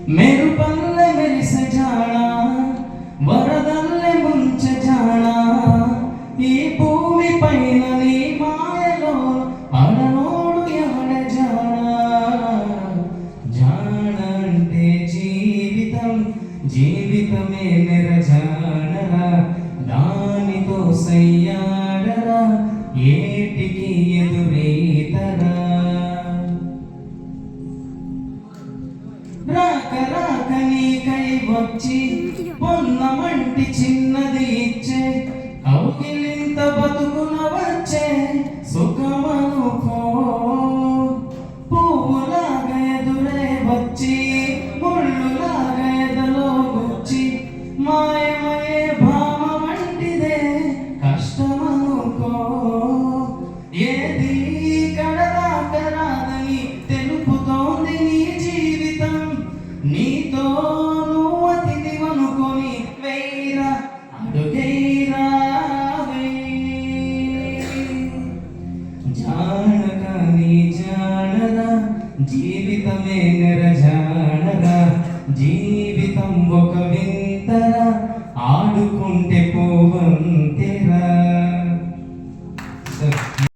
మెరుపల్లె మెరిసె జాణ వరదల్లె ముంచె జాణ ఈ భూమి పైన నీ మాయలో అడనోడు ఎవడ జాణ అంటే జీవితం జీవితమే మెరజాడరా దానితో సయ్యాడరా ఏటికి ఎదురీతరా రాక రాక నీకై వచ్చి పొన్నమంటి చిన్నది ఇచ్చే కౌగిలింత బతుకున వచ్చే సుఖమనుకో పువ్వులాగా ఎదురే వచ్చి ముళ్ళులాగా ఎదలో గుచ్చి మాయమయే భామ వంటిదే కష్టమనుకో ఏది కడదాక రాదని తెలుపుతోంది నీ జీవితం నీతో నువ్వు అతిథివనుకొని వేయిరా అడుగైరా జానక నీ జానరా జీవితమే నిరజానరా జీవితం ఒక వింతరా ఆడుకుంటూ